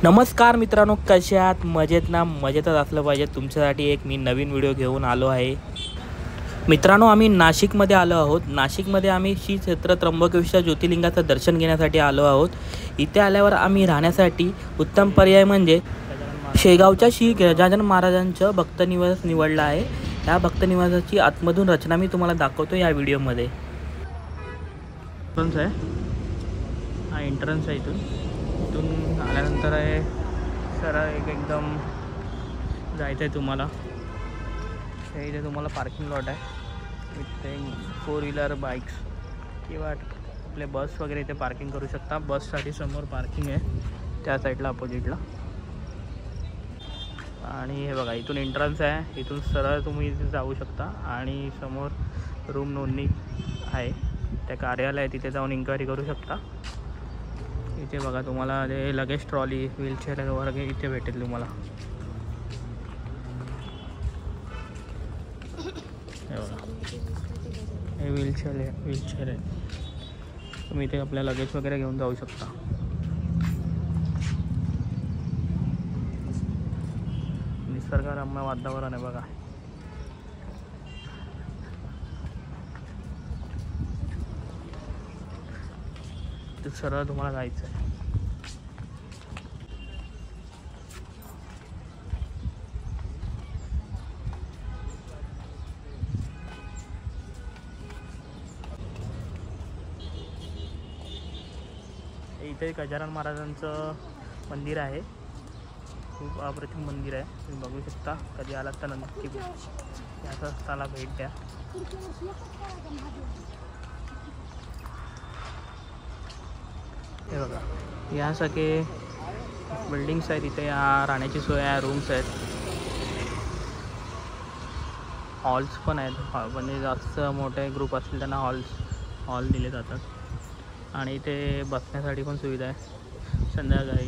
नमस्कार मित्रांनो, कसे आहात? मजेत ना? मजेतच असलं पाहिजे. तुमच्यासाठी एक मी नवीन व्हिडिओ घेऊन आलो आहे. मित्रांनो, आम्ही नाशिकमध्ये आलो आहोत. नाशिकमध्ये आम्ही श्री क्षेत्र त्र्यंबकेश्वर ज्योतिर्लिंगाचं दर्शन घेण्यासाठी आलो आहोत. इथे आल्यावर आम्ही राहण्यासाठी उत्तम पर्याय म्हणजे शेगावच्या श्री गजानन महाराजांचं भक्तनिवास निवडला आहे. या भक्तनिवासाची आतमधून रचना मी तुम्हाला दाखवतो या व्हिडिओमध्ये. एंट्रन्स आहे, हा एंट्रन्स आहे. इथून आल्यानंतर आहे सरळ एकदम जायचं आहे तुम्हाला. इथे तुम्हाला पार्किंग लॉट आहे. इथे 4 व्हीलर बाईक्स किंवा आपले बस वगैरे इथे पार्किंग करू शकता. बससाठी समोर पार्किंग आहे त्या साईडला अपोजिटला. आणि हे बघा, इथून एंट्रन्स आहे. इथून सरळ तुम्ही इथे जाऊ शकता आणि समोर रूम नोंदणी आहे. त्या कार्यालय आहे, तिथे जाऊन इन्क्वायरी करू शकता. इथे बघा तुम्हाला ते लगेज ट्रॉली, व्हीलचेअर वगैरे इथे भेटेल तुम्हाला. हे बघा, हे व्हीलचेअर आहे. तुम्ही इथे आपल्या लगेज वगैरे घेऊन जाऊ शकता. निसर्गरम्य वातावरण आहे बघा. ते सरळ तुम्हाला जायचं आहे. इथे गजानन महाराजांचं मंदिर आहे. खूप अप्रतिम मंदिर आहे. तुम्ही बघू शकता. कधी आलात तर नक्की या स्थळाला भेट द्या. हे बघा, या सगळे बिल्डिंग्स आहेत. इथे या राहण्याची सोय आहे, रूम्स आहेत, हॉल्स पण आहेत. म्हणजे जास्त मोठे ग्रुप असतील त्यांना हॉल दिले जातात. आणि इथे बसण्यासाठी पण सुविधा आहे. संध्याकाळी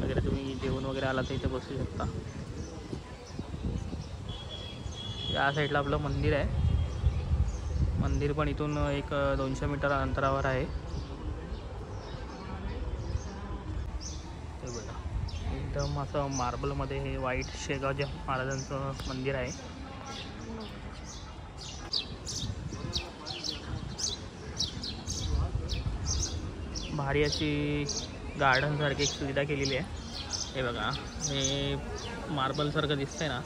वगैरे तुम्ही जेवण वगैरे आला तर इथे बसू शकता. या साईडला आपलं मंदिर आहे. मंदिर पण इथून एक 200 मीटर अंतरावर आहे. ते बघा, एकदम असं मार्बलमध्ये हे व्हाईट शेगावच्या महाराजांचं मंदिर आहे. भारी अशी गार्डन सारखी एक सुविधा केलेली आहे. हे बघा, हे मार्बल सारखं दिसतंय ना,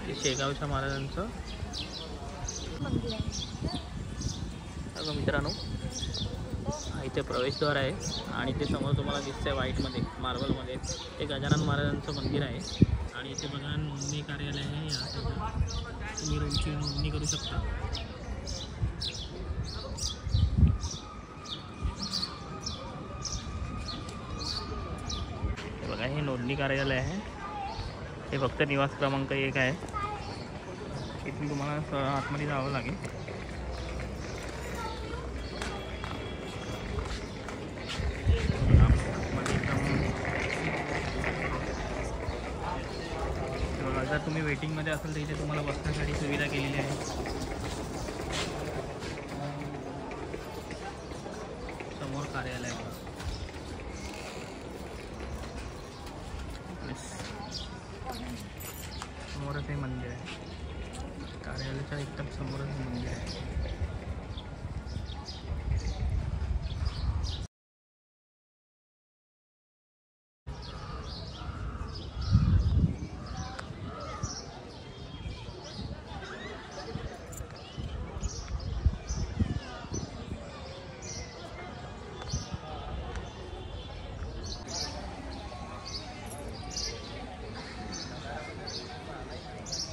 ते शेगावच्या महाराजांचं मंदिर आहे. बघा मित्रांनो, इथे प्रवेशद्वार आहे आणि ते समोर तुम्हाला दिसतंय व्हाईटमध्ये मार्बलमध्ये ते गजानन महाराजांचं मंदिर आहे. आणि इथे बघा नोंदणी कार्यालय आहे. या साईडला तुम्ही रूमची नोंदणी करू शकता. बघा, हे नोंदणी कार्यालय आहे. हे फक्त निवास क्रमांक 1 आहे. इथून तुम्हाला आतमध्ये जावं लागेल. बघा, जर तुम्ही वेटिंगमध्ये असाल तर इथे तुम्हाला बसण्यासाठी सुविधा केलेली आहे. समोर कार्यालय बघा. समोरच हे मंदिर आहे. कार्यालयाच्या एकदम समोरच हे मंदिर आहे.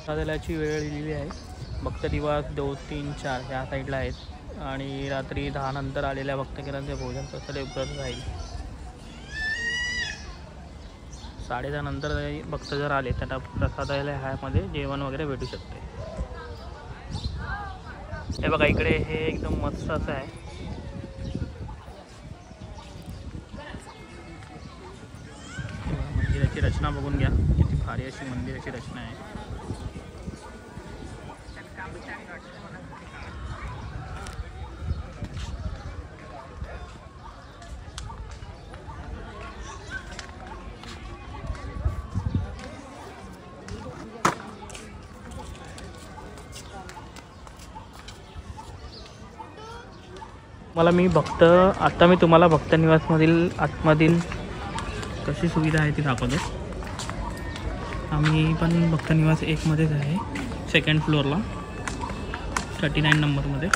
कार्यालयाची वेळ दिलेली आहे. भक्त दिवस 2, 3, 4 ह्या साईडला आहेत. आणि रात्री 10 नंतर आलेल्या भक्तगणांचे भोजन प्रसाद उपलब्ध राहील. 10:30 नंतर भक्त जर आले त्यांना प्रसादालयामध्ये जेवण वगैरे भेटू शकते. हे बघा, इकडे हे एकदम मस्त असं आहे. मंदिराची रचना बघून घ्या, किती भारी अशी मंदिराची रचना आहे. मला मी तुम्हाला भक्त निवासमधील आतमधील कशी सुविधा आहे ती दाखवतो. आम्ही पण भक्त निवास 1मध्येच आहे, 2nd फ्लोअरला 39 नंबरमध्ये.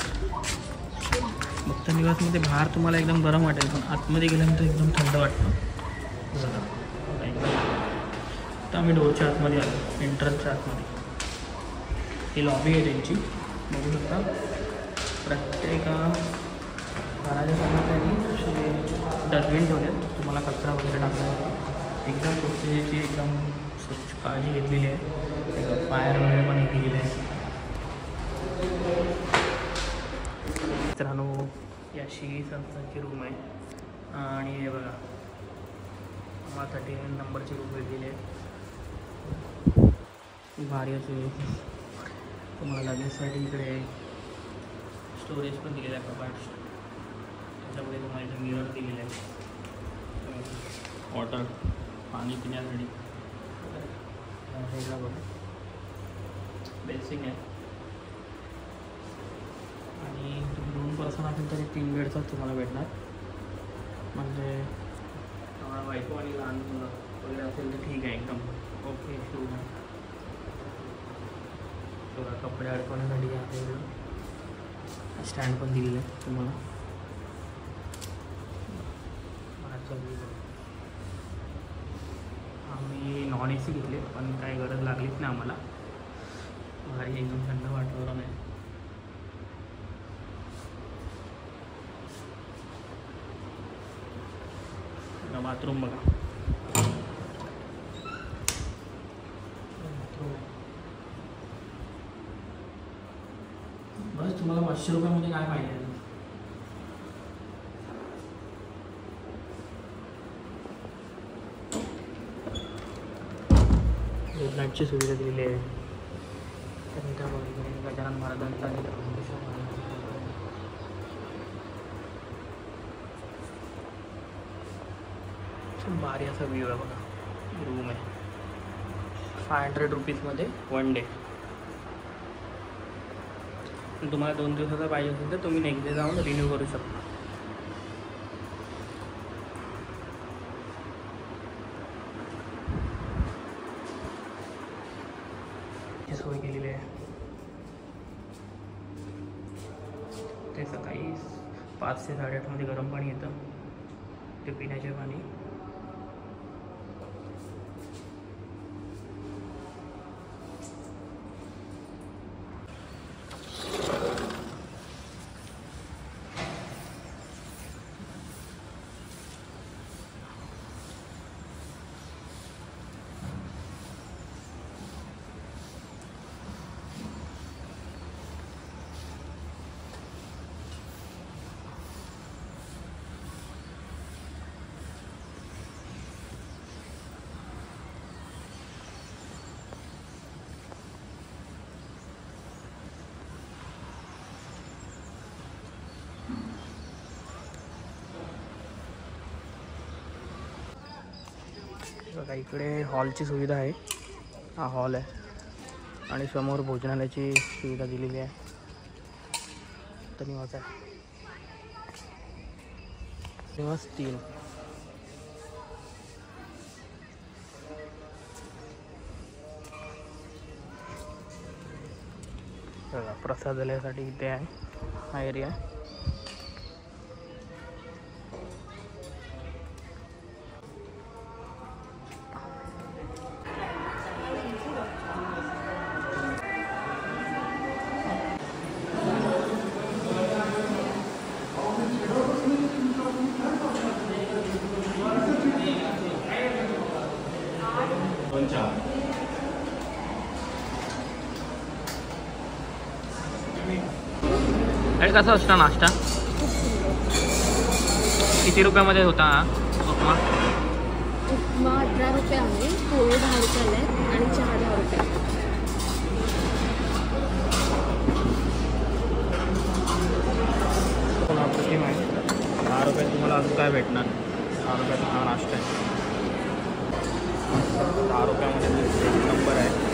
भक्त निवासमध्ये बाहेर तुम्हाला एकदम गरम वाटेल, पण आतमध्ये गेल्यानंतर एकदम थंड वाटतं. तर आम्ही डोरच्या आतमध्ये आलो, एंट्रन्सच्या आतमध्ये. ही लॉबी आहे त्यांची, बघू शकता. प्रत्येक घराच्या समोर त्यांनी असे डस्टबिन ठेवले, तुम्हाला कचरा वगैरे टाकण्यासाठी. एकदम स्वच्छतेची एकदम स्वच्छ काळजी घेतलेली आहे. फायर वगैरे पण केलेली आहे. मित्रांनो, ही अशी संस्थांची रूम आहे. आणि हे बघा, आम्हाला 39 नंबरची रूम भेटलेली आहे. भारी असे तुम्हाला लगेचसाठी इकडे स्टोरेज पण दिलेलं आहे. कपाट, त्याच्यामध्ये तुम्हाला इथे मिरर दिलेलं आहे. वॉटर, पाणी पिण्यासाठी बेसिंग आहे. आणि तुम्ही 2 पर्सन असेल तरी 3 बेडचाच तुम्हाला भेटणार. म्हणजे तुम्हाला बायको आणि लहान मुलं वगैरे असेल तर ठीक आहे, एकदम ओके. रूम आहे. बघा, कपडे अडकवण्यासाठी आपल्याकडं स्टँड पण दिलेलं आहे तुम्हाला. आम्ही नॉन AC घेतले, पण काही गरज लागलीच नाही आम्हाला. भारी एकदम थंड वातावरण आहे. बाथरूम बघा, बस. तुम्हाला 500 रुपयामध्ये काय पाहिजे? गुड नाईटची सुविधा दिलेली आहे. त्यानंतर गजानन महाराजांचा भारी असा व्ह्यू आहे बघा. रूम आहे 500 रुपीजमध्ये 1 डे. तुम्हाला 2 दिवसाचा पाहिजे असेल तर तुम्ही नेक्स्ट डे जाऊन रिन्यू करू शकता. सोय केलेली आहे. ते सकाळी 5 ते 8:30 मध्ये गरम पाणी येतं, ते पिण्याचे पाणी. बघा, इकडे हॉलची सुविधा आहे. हा हॉल आहे आणि समोर भोजनालयाची सुविधा दिलेली आहे. तर निवास आहे, निवास 3. बघा, प्रसादालयासाठी इथे आहे हा एरिया. आणि कसा असता नाश्ता? किती रुपयामध्ये होता हा उपमा? उपमा 18 रुपये आहे, पोहे 10 रुपयाला आहे आणि चहा 10 रुपये. अप्रतिम आहे. 10 रुपयात तुम्हाला अजून काय भेटणार? 10 रुपयाचा हा नाश्ता आहे. 10 रुपयामध्ये नंबर आहे.